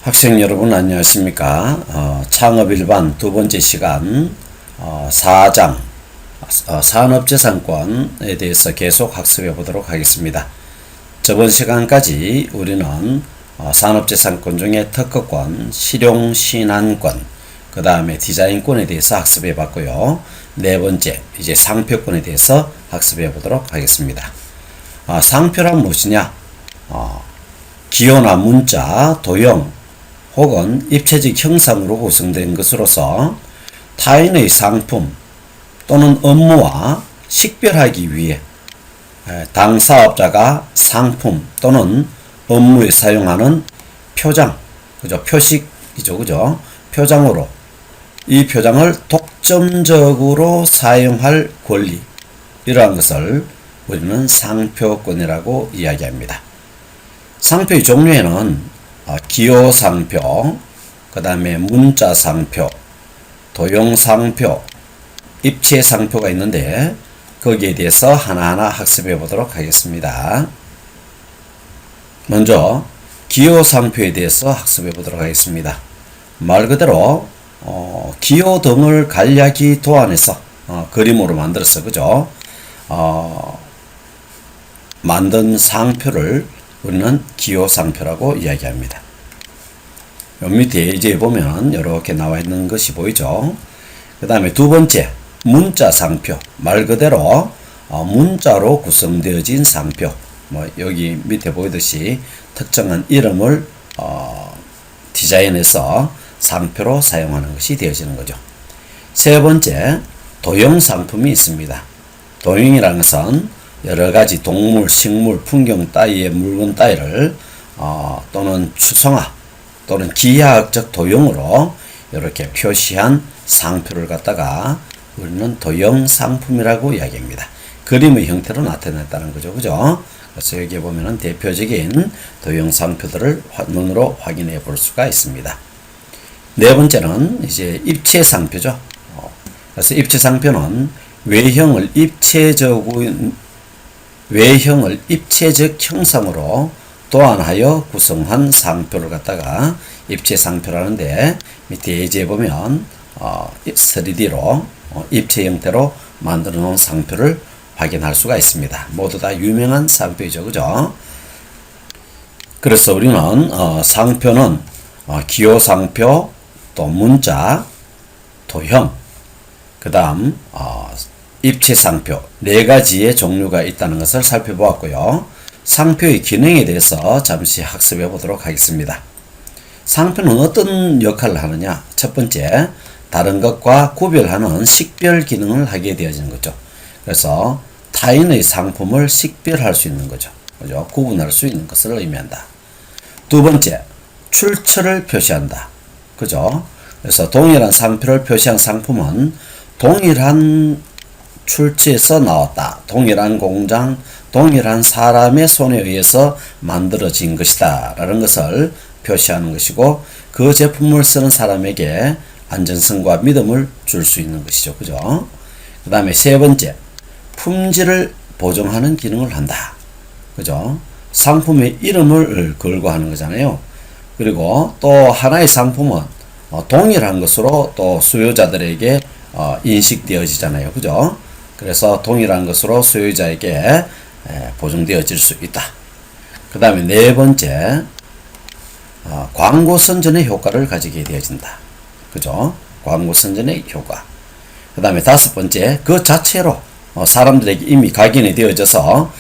학생 여러분 안녕하십니까? 창업 일반 두 번째 시간 4장 산업재산권에 대해서 계속 학습해 보도록 하겠습니다. 저번 시간까지 우리는 산업재산권 중에 특허권, 실용신안권, 그 다음에 디자인권에 대해서 학습해 봤고요. 네 번째 이제 상표권에 대해서 학습해 보도록 하겠습니다. 상표란 무엇이냐? 기호나 문자, 도형 혹은 입체적 형상으로 구성된 것으로서 타인의 상품 또는 업무와 식별하기 위해 당사업자가 상품 또는 업무에 사용하는 표장, 그죠? 표식이죠, 그죠? 표장으로 이 표장을 독점적으로 사용할 권리, 이러한 것을 우리는 상표권이라고 이야기합니다. 상표의 종류에는 기호상표, 그 다음에 문자상표, 도형상표, 입체상표가 있는데 거기에 대해서 하나하나 학습해 보도록 하겠습니다. 먼저 기호상표에 대해서 학습해 보도록 하겠습니다. 말 그대로 기호 등을 간략히 도안해서 그림으로 만들어서 그죠? 만든 상표를 우리는 기호상표라고 이야기합니다. 요 밑에 이제 보면 이렇게 나와 있는 것이 보이죠. 그 다음에 두 번째 문자상표, 말 그대로 문자로 구성되어진 상표, 여기 밑에 보이듯이 특정한 이름을 디자인해서 상표로 사용하는 것이 되어지는 거죠. 세 번째 도형상품이 있습니다. 도형이라는 것은 여러가지 동물, 식물, 풍경 따위의 물건 따위를 또는 추상화 또는 기하학적 도형으로 이렇게 표시한 상표를 갖다가 우리는 도형상품이라고 이야기합니다. 그림의 형태로 나타냈다는 거죠, 그죠? 그래서 여기 보면은 대표적인 도형상표들을 눈으로 확인해 볼 수가 있습니다. 네 번째는 이제 입체상표죠. 그래서 입체상표는 외형을 입체적 형상으로 도안하여 구성한 상표를 갖다가 입체상표라는데 밑에 예제에 보면 3D로 입체 형태로 만들어 놓은 상표를 확인할 수가 있습니다. 모두 다 유명한 상표이죠, 그죠? 그래서 우리는 상표는 기호상표, 또 문자, 도형, 그 다음 입체상표 네 가지의 종류가 있다는 것을 살펴보았고요. 상표의 기능에 대해서 잠시 학습해 보도록 하겠습니다. 상표는 어떤 역할을 하느냐? 첫 번째, 다른 것과 구별하는 식별 기능을 하게 되어지는 거죠. 그래서 타인의 상품을 식별할 수 있는 거죠. 그죠? 구분할 수 있는 것을 의미한다. 두 번째, 출처를 표시한다. 그죠? 그래서 동일한 상표를 표시한 상품은 동일한 출처에서 나왔다. 동일한 공장, 동일한 사람의 손에 의해서 만들어진 것이다. 라는 것을 표시하는 것이고, 그 제품을 쓰는 사람에게 안전성과 믿음을 줄 수 있는 것이죠. 그죠? 그 다음에 세 번째, 품질을 보증하는 기능을 한다. 그죠? 상품의 이름을 걸고 하는 거잖아요. 그리고 또 하나의 상품은 동일한 것으로 또 수요자들에게 인식되어지잖아요. 그죠? 그래서 동일한 것으로 소유자에게 보증되어질 수 있다. 그 다음에 네 번째, 광고 선전의 효과를 가지게 되어진다. 그죠? 광고 선전의 효과. 그 다음에 다섯 번째, 그 자체로 사람들에게 이미 각인이 되어져서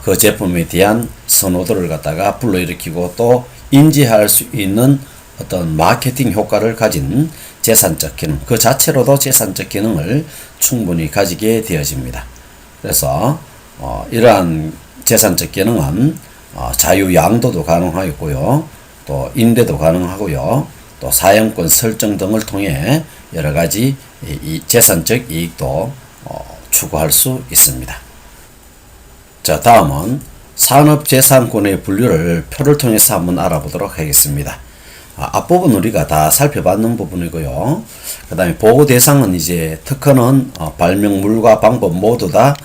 그 제품에 대한 선호도를 갖다가 불러일으키고 또 인지할 수 있는 어떤 마케팅 효과를 가진 재산적 기능, 그 자체로도 재산적 기능을 충분히 가지게 되어집니다. 그래서 이러한 재산적 기능은 자유 양도도 가능하고요, 또 임대도 가능하고요, 또 사용권 설정 등을 통해 여러 가지 이 재산적 이익도 추구할 수 있습니다. 자, 다음은 산업재산권의 분류를 표를 통해서 한번 알아보도록 하겠습니다. 앞부분 우리가 다 살펴봤는 부분이고요. 그 다음에 보호 대상은 이제 특허는 발명물과 방법 모두 다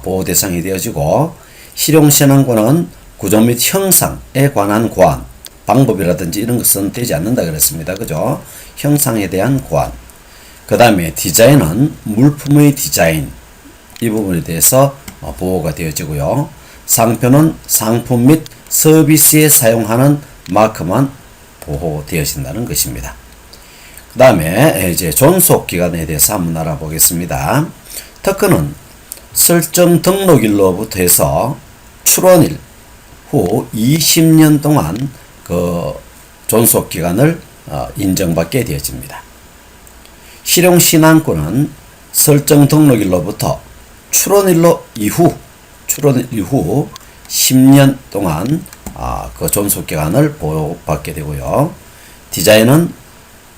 보호 대상이 되어지고, 실용신안권은 구조 및 형상에 관한 고안, 방법이라든지 이런 것은 되지 않는다 그랬습니다. 그죠? 형상에 대한 고안. 그 다음에 디자인은 물품의 디자인. 이 부분에 대해서 보호가 되어지고요. 상표는 상품 및 서비스에 사용하는 마크만 보호되어진다는 것입니다. 그 다음에 이제 존속 기간에 대해서 한번 알아보겠습니다. 특허는 설정 등록일로부터 해서 출원일 후 20년 동안 그 존속 기간을 인정받게 되어집니다. 실용신안권은 설정 등록일로부터 출원일 이후 10년 동안 그 존속 기간을 보호받게 되고요. 디자인은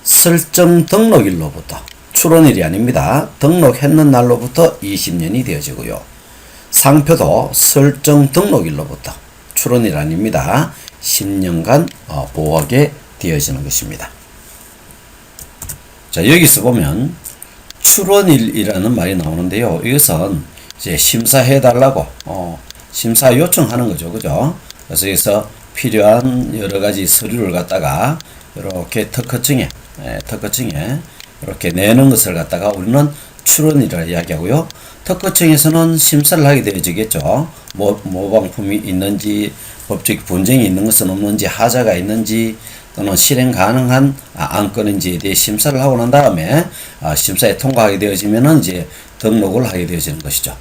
설정 등록일로부터 출원일이 아닙니다. 등록했는 날로부터 20년이 되어지고요. 상표도 설정 등록일로부터 출원일 아닙니다. 10년간 보호하게 되어지는 것입니다. 자, 여기서 보면 출원일이라는 말이 나오는데요. 이것은 이제 심사해달라고 심사 요청하는 거죠. 그죠? 그래서 여기서 필요한 여러 가지 서류를 갖다가 이렇게 특허청에 이렇게 내는 것을 갖다가 우리는 출원이라 이야기하고요. 특허청에서는 심사를 하게 되어지겠죠. 모방품이 있는지, 법적 분쟁이 있는 것은 없는지, 하자가 있는지, 또는 실행 가능한 안건인지에 대해 심사를 하고 난 다음에 심사에 통과하게 되어지면은 이제 등록을 하게 되어지는 것이죠.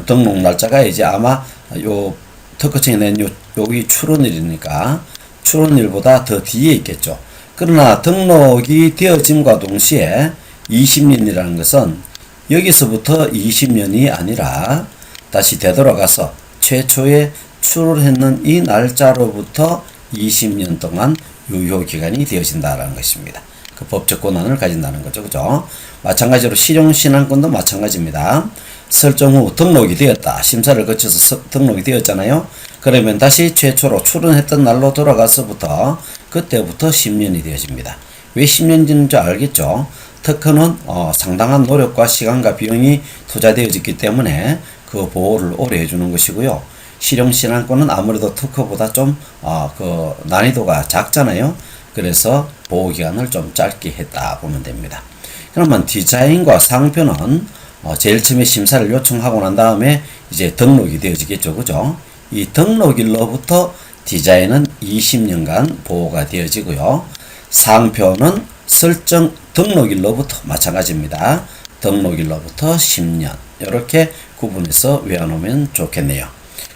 등록 날짜가 이제 아마 요 특허청에 낸 여기 출원일이니까 출원일보다 더 뒤에 있겠죠. 그러나 등록이 되어짐과 동시에 20년이라는 것은 여기서부터 20년이 아니라 다시 되돌아가서 최초에 출원했는 이 날짜로부터 20년 동안 유효기간이 되어진다는 것입니다. 그 법적 권한을 가진다는 거죠. 그죠? 마찬가지로 실용신안권도 마찬가지입니다. 설정 후 등록이 되었다. 심사를 거쳐서 등록이 되었잖아요. 그러면 다시 최초로 출원했던 날로 돌아가서부터 그때부터 10년이 되어집니다. 왜 10년인지 알겠죠? 특허는 상당한 노력과 시간과 비용이 투자되어졌기 때문에 그 보호를 오래 해주는 것이고요. 실용신안권은 아무래도 특허보다 좀 그 난이도가 작잖아요. 그래서 보호기간을 좀 짧게 했다 보면 됩니다. 그러면 디자인과 상표는 제일 처음에 심사를 요청하고 난 다음에 이제 등록이 되어지겠죠. 그죠? 이 등록일로부터 디자인은 20년간 보호가 되어지고요. 상표는 설정 등록일로부터 마찬가지입니다. 등록일로부터 10년. 이렇게 구분해서 외워놓으면 좋겠네요.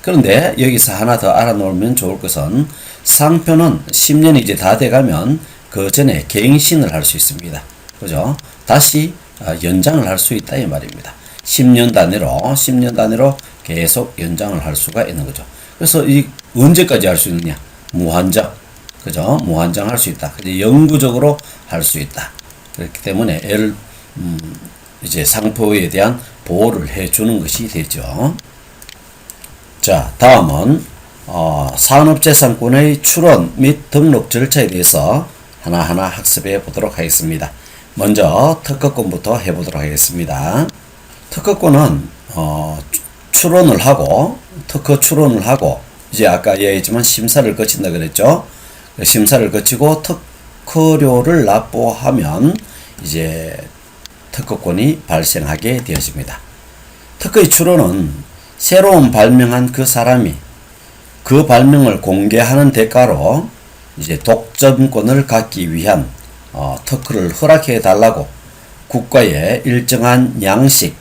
그런데 여기서 하나 더 알아놓으면 좋을 것은 상표는 10년이 이제 다 돼가면 그 전에 갱신을 할 수 있습니다. 그죠? 다시 연장을 할 수 있다 이 말입니다. 10년 단위로 계속 연장을 할 수가 있는 거죠. 그래서 이 언제까지 할 수 있느냐? 무한정. 그죠? 무한정 할 수 있다. 영구적으로 할 수 있다. 그렇기 때문에 이제 상표에 대한 보호를 해주는 것이 되죠. 자, 다음은 산업재산권의 출원 및 등록 절차에 대해서 하나하나 학습해 보도록 하겠습니다. 먼저 특허권부터 해보도록 하겠습니다. 특허권은 출원을 하고 특허 출원을 하고 이제 아까 얘기했지만 심사를 거친다 그랬죠. 심사를 거치고 특허료를 납부하면 이제 특허권이 발생하게 되어집니다. 특허의 출원은 새로운 발명한 그 사람이 그 발명을 공개하는 대가로 이제 독점권을 갖기 위한 특허를 허락해 달라고 국가에 일정한 양식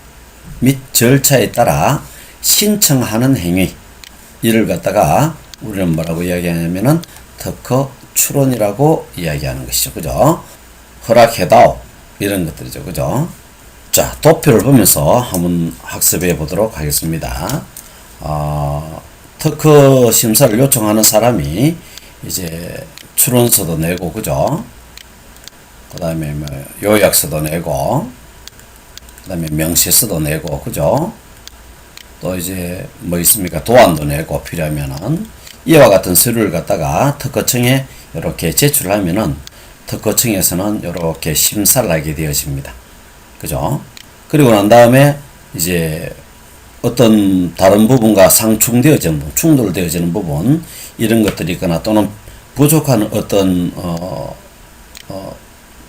및 절차에 따라 신청하는 행위, 이를 갖다가 우리는 뭐라고 이야기하냐면은 특허 출원이라고 이야기하는 것이죠. 그죠? 허락해다오, 이런 것들이죠. 그죠? 자, 도표를 보면서 한번 학습해 보도록 하겠습니다. 특허 심사를 요청하는 사람이 이제 출원서도 내고, 그죠? 그 다음에 뭐 요약서도 내고, 그 다음에 명시서도 내고, 그죠? 또 이제 뭐 있습니까? 도안도 내고 필요하면은 이와 같은 서류를 갖다가 특허청에 이렇게 제출하면은 특허청에서는 이렇게 심사를 하게 되어집니다. 그죠? 그리고 난 다음에 이제 어떤 다른 부분과 상충되어지는 부분, 충돌되어지는 부분, 이런 것들이 있거나 또는 부족한 어떤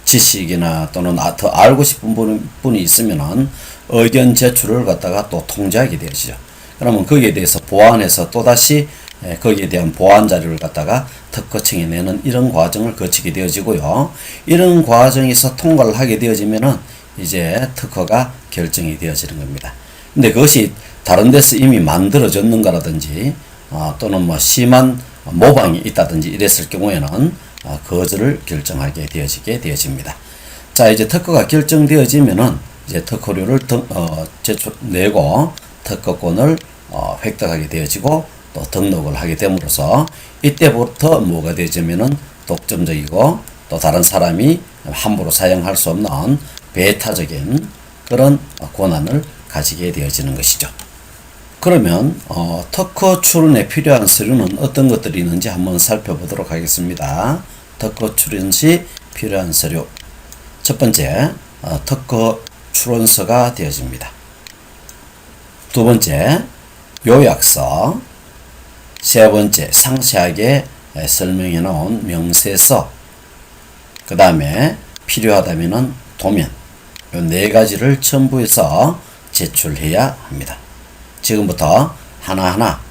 지식이나 또는 더 알고 싶은 분이 있으면은 의견 제출을 갖다가 또 통지하게 되어지죠. 그러면 거기에 대해서 보완해서 또다시 거기에 대한 보완 자료를 갖다가 특허청에 내는 이런 과정을 거치게 되어지고요. 이런 과정에서 통과를 하게 되어지면은 이제 특허가 결정이 되어지는 겁니다. 근데 그것이 다른 데서 이미 만들어졌는가라든지 또는 뭐 심한 모방이 있다든지 이랬을 경우에는 거절을 결정하게 되어집니다. 자, 이제 특허가 결정되어지면은 이제 특허료를 내고 특허권을 획득하게 되어지고 또 등록을 하게 됨으로써 이때부터 뭐가 되어지면은 독점적이고 또 다른 사람이 함부로 사용할 수 없는 배타적인 그런 권한을 가지게 되어지는 것이죠. 그러면 특허 출원에 필요한 서류는 어떤 것들이 있는지 한번 살펴보도록 하겠습니다. 특허 출원 시 필요한 서류. 첫 번째, 특허 출원서가 되어집니다. 두 번째, 요약서. 세 번째, 상세하게 설명해 놓은 명세서. 그 다음에 필요하다면은 도면. 이 네 가지를 첨부해서 제출해야 합니다. 지금부터 하나하나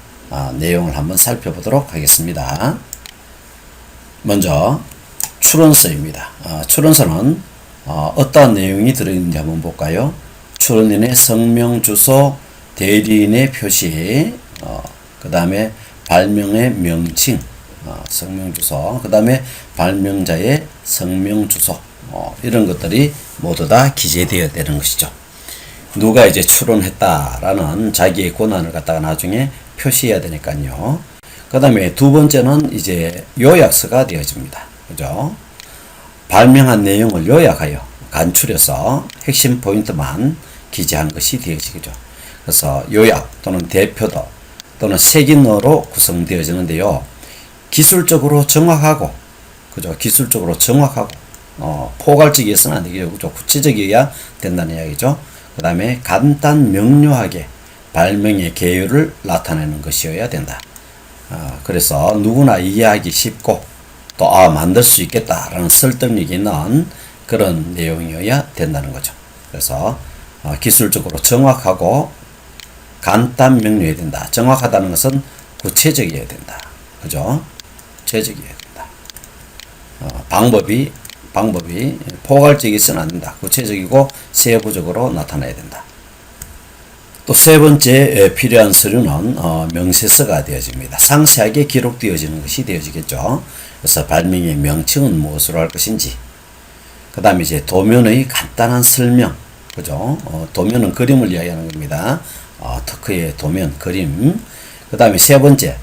내용을 한번 살펴보도록 하겠습니다. 먼저 출원서입니다. 출원서는 어떠한 내용이 들어있는지 한번 볼까요? 출원인의 성명, 주소, 대리인의 표시, 그 다음에 발명의 명칭, 성명, 주소, 그 다음에 발명자의 성명, 주소, 이런 것들이 모두 다 기재되어야 되는 것이죠. 누가 이제 출원했다라는 자기의 권한을 갖다가 나중에 표시해야 되니까요. 그 다음에 두 번째는 이제 요약서가 되어집니다. 그죠? 발명한 내용을 요약하여 간추려서 핵심 포인트만 기재한 것이 되어지죠. 그래서 요약 또는 대표도 또는 색인어로 구성되어지는데요. 기술적으로 정확하고, 그죠? 기술적으로 정확하고, 포괄적이어서는 안 되겠죠. 그죠? 구체적이어야 된다는 이야기죠. 그 다음에 간단 명료하게 발명의 개요를 나타내는 것이어야 된다. 그래서 누구나 이해하기 쉽고 또 만들 수 있겠다라는 설득력이 있는 그런 내용이어야 된다는 거죠. 그래서 기술적으로 정확하고 간단 명료해야 된다. 정확하다는 것은 구체적이어야 된다. 그죠? 구체적이어야 된다. 방법이 포괄적이서는 안 된다. 구체적이고 세부적으로 나타나야 된다. 또 세 번째 필요한 서류는 명세서가 되어집니다. 상세하게 기록되어지는 것이 되어지겠죠. 그래서 발명의 명칭은 무엇으로 할 것인지, 그 다음에 이제 도면의 간단한 설명, 그죠? 도면은 그림을 이야기하는 겁니다. 특허의 도면, 그림. 그 다음에 세 번째,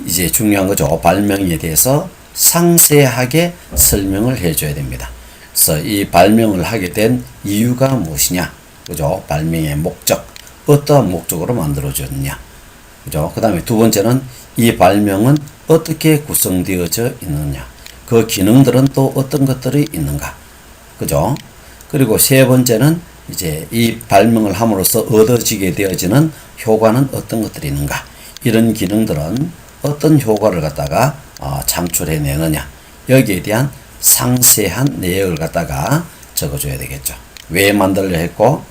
이제 중요한 거죠. 발명에 대해서 상세하게 설명을 해줘야 됩니다. 그래서 이 발명을 하게 된 이유가 무엇이냐, 그죠? 발명의 목적, 어떠한 목적으로 만들어졌느냐, 그죠? 그 다음에 두 번째는 이 발명은 어떻게 구성되어져 있느냐, 그 기능들은 또 어떤 것들이 있는가, 그죠? 그리고 세 번째는 이제 이 발명을 함으로써 얻어지게 되어지는 효과는 어떤 것들이 있는가, 이런 기능들은 어떤 효과를 갖다가 창출해내느냐, 여기에 대한 상세한 내역을 갖다가 적어줘야 되겠죠. 왜 만들려 했고,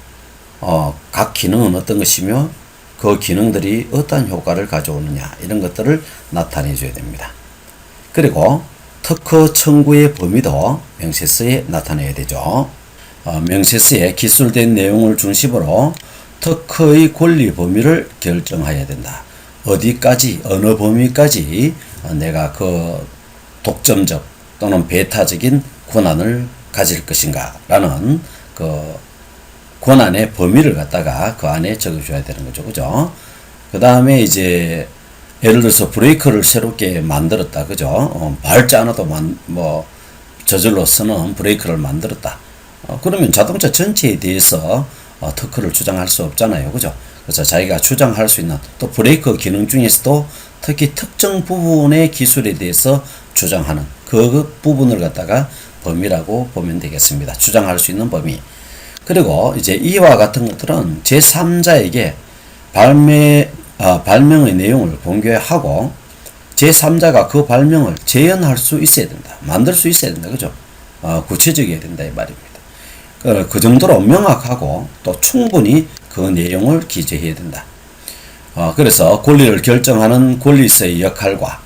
각 기능은 어떤 것이며, 그 기능들이 어떠한 효과를 가져오느냐, 이런 것들을 나타내줘야 됩니다. 그리고 특허 청구의 범위도 명세서에 나타내야 되죠. 명세서에 기술된 내용을 중심으로 특허의 권리 범위를 결정해야 된다. 어디까지, 어느 범위까지 내가 그 독점적 또는 배타적인 권한을 가질 것인가 라는 그 권한의 범위를 갖다가 그 안에 적어줘야 되는 거죠. 그죠? 그 다음에 이제 예를 들어서 브레이크를 새롭게 만들었다. 그죠? 밟지 않아도 저절로 서는 브레이크를 만들었다. 그러면 자동차 전체에 대해서 특허를 주장할 수 없잖아요. 그죠? 그래서 자기가 주장할 수 있는 또 브레이크 기능 중에서도 특히 특정 부분의 기술에 대해서 주장하는 그 부분을 갖다가 범위라고 보면 되겠습니다. 주장할 수 있는 범위. 그리고 이제 이와 같은 것들은 제3자에게 발명의 내용을 공개하고 제3자가 그 발명을 재현할 수 있어야 된다. 만들 수 있어야 된다. 그죠? 구체적이어야 된다. 이 말입니다. 그 정도로 명확하고 또 충분히 그 내용을 기재해야 된다. 그래서 권리를 결정하는 권리서의 역할과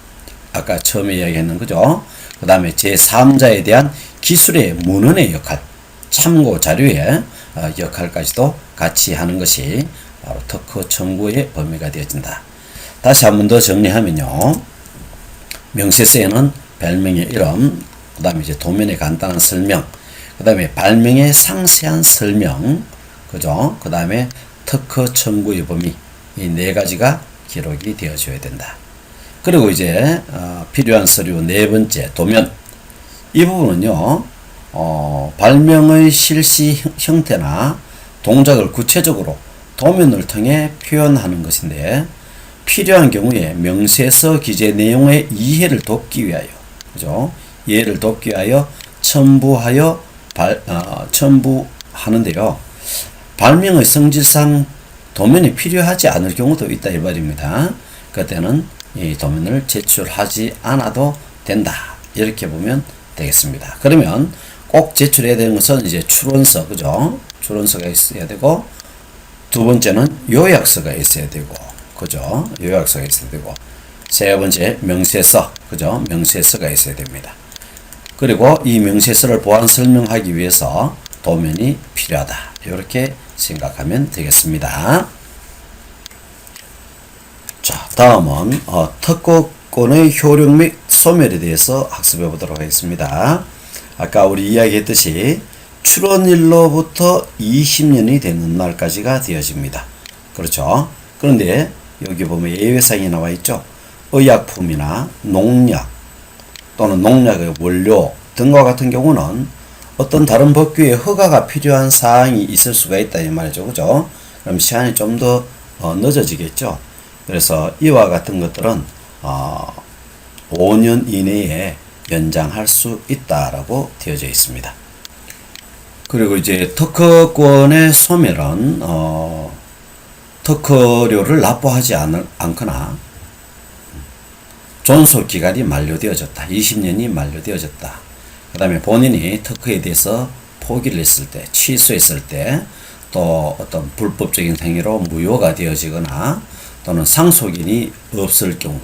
아까 처음에 이야기했는 거죠. 그 다음에 제3자에 대한 기술의 문헌의 역할, 참고 자료의 역할까지도 같이 하는 것이 바로 특허 청구의 범위가 되어진다. 다시 한 번 더 정리하면요. 명세서에는 발명의 이름, 그 다음에 이제 도면의 간단한 설명, 그 다음에 발명의 상세한 설명, 그죠? 그 다음에 특허 청구의 범위, 이 네 가지가 기록이 되어줘야 된다. 그리고 이제 필요한 서류 네 번째 도면, 이 부분은요. 발명의 실시 형태나 동작을 구체적으로 도면을 통해 표현하는 것인데 필요한 경우에 명세서 기재 내용의 이해를 돕기 위하여, 그죠? 이해를 돕기 위하여 첨부하는데요. 발명의 성질상 도면이 필요하지 않을 경우도 있다 이 말입니다. 그때는 이 도면을 제출하지 않아도 된다. 이렇게 보면 되겠습니다. 그러면 꼭 제출해야 되는 것은 이제 출원서, 그죠? 출원서가 있어야 되고, 두 번째는 요약서가 있어야 되고, 그죠? 요약서가 있어야 되고, 세 번째 명세서, 그죠? 명세서가 있어야 됩니다. 그리고 이 명세서를 보완 설명하기 위해서 도면이 필요하다. 이렇게 생각하면 되겠습니다. 자, 다음은 특허권의 효력 및 소멸에 대해서 학습해 보도록 하겠습니다. 아까 우리 이야기했듯이 출원일로부터 20년이 되는 날까지가 되어집니다. 그렇죠? 그런데 여기 보면 예외사항이 나와 있죠. 의약품이나 농약 또는 농약의 원료 등과 같은 경우는 어떤 다른 법규에 허가가 필요한 사항이 있을 수가 있다 이 말이죠. 그죠? 그럼 시간이 좀 더 늦어지겠죠. 그래서 이와 같은 것들은 5년 이내에 연장할 수 있다라고 되어져 있습니다. 그리고 이제 특허권의 소멸은 특허료를 납부하지 않거나 존속기간이 만료되어졌다. 20년이 만료되어졌다. 그 다음에 본인이 특허에 대해서 포기를 했을 때, 취소했을 때, 또 어떤 불법적인 행위로 무효가 되어지거나 또는 상속인이 없을 경우,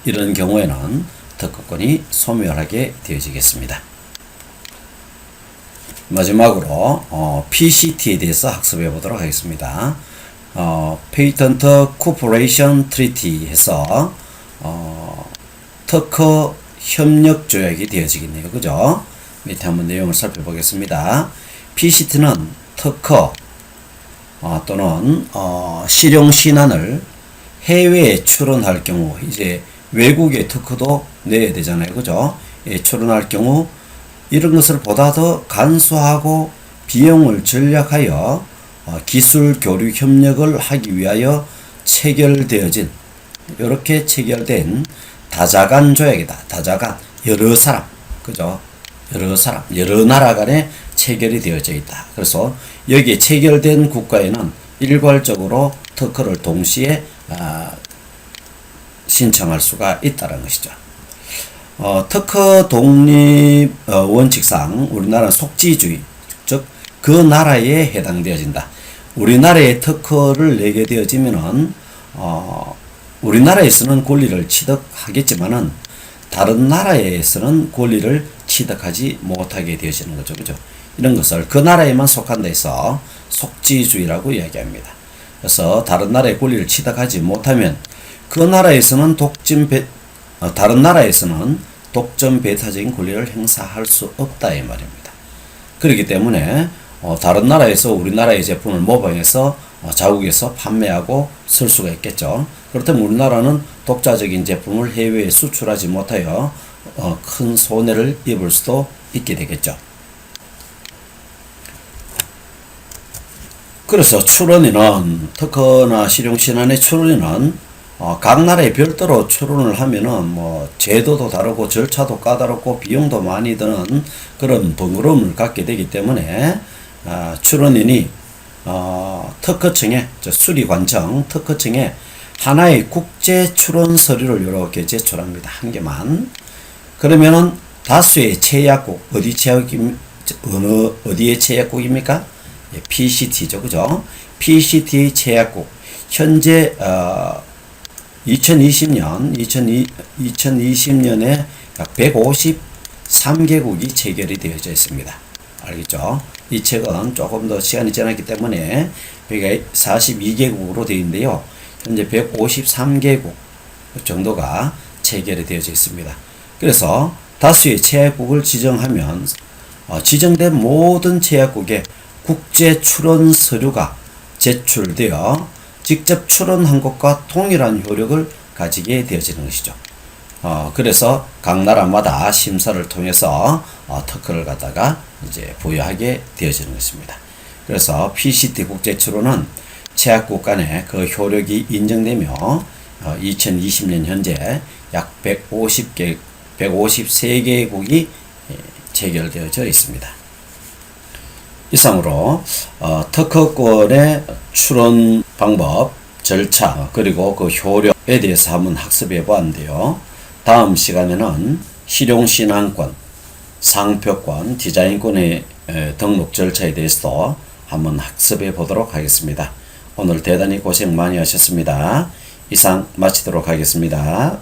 이런 경우에는 특허권이 소멸하게 되어지겠습니다. 마지막으로 PCT에 대해서 학습해 보도록 하겠습니다. Patent Cooperation Treaty 해서 특허 협력 조약이 되어지겠네요. 그죠? 밑에 한번 내용을 살펴보겠습니다. PCT는 특허 또는 실용 신안을 해외에 출원할 경우, 이제 외국의 특허도 내야 되잖아요. 그죠? 예, 출원할 경우 이런 것을 보다 더 간소하고 비용을 절약하여 기술 교류 협력을 하기 위하여 체결되어진, 이렇게 체결된 다자간 조약이다. 다자간, 여러 사람, 그죠? 여러 사람, 여러 나라 간에 체결이 되어져 있다. 그래서 여기에 체결된 국가에는 일괄적으로 특허를 동시에 신청할 수가 있다는 것이죠. 특허 독립 원칙상 우리나라는 속지주의, 즉 그 나라에 해당되어진다. 우리나라에 특허를 내게 되어지면은 우리나라에서는 권리를 취득하겠지만은 다른 나라에서는 권리를 취득하지 못하게 되어지는 거죠. 그죠? 이런 것을 그 나라에만 속한다 해서 속지주의라고 이야기합니다. 그래서 다른 나라의 권리를 취득하지 못하면 그 나라에서는 다른 나라에서는 독점 배타적인 권리를 행사할 수 없다 이 말입니다. 그렇기 때문에 다른 나라에서 우리나라의 제품을 모방해서 자국에서 판매하고 쓸 수가 있겠죠. 그렇다면 우리나라는 독자적인 제품을 해외에 수출하지 못하여 큰 손해를 입을 수도 있게 되겠죠. 그래서 출원인은, 특허나 실용신안의 출원인은 각 나라에 별도로 출원을 하면은 뭐 제도도 다르고 절차도 까다롭고 비용도 많이 드는 그런 번거로움을 갖게 되기 때문에 출원인이 특허청에, 수리관청 특허청에 하나의 국제 출원 서류를 이렇게 제출합니다. 한 개만. 그러면은 다수의 제약국, 어디의 제약국입니까? 예, PCT죠. 그죠? PCT 제약국. 현재, 2020년에 약 153개국이 체결이 되어져 있습니다. 알겠죠? 이 책은 조금 더 시간이 지났기 때문에 142개국으로 되어 있는데요. 현재 153개국 정도가 체결이 되어져 있습니다. 그래서 다수의 제약국을 지정하면 지정된 모든 제약국에 국제 출원 서류가 제출되어 직접 출원한 것과 동일한 효력을 가지게 되어지는 것이죠. 그래서 각 나라마다 심사를 통해서 특허를 갖다가 이제 부여하게 되어지는 것입니다. 그래서 PCT 국제 출원은 제약국 간의 그 효력이 인정되며 2020년 현재 약 153개국이 체결되어져 있습니다. 이상으로 특허권의 출원 방법, 절차, 그리고 그 효력에 대해서 한번 학습해 보았는데요. 다음 시간에는 실용신안권, 상표권, 디자인권의 등록 절차에 대해서도 한번 학습해 보도록 하겠습니다. 오늘 대단히 고생 많이 하셨습니다. 이상 마치도록 하겠습니다.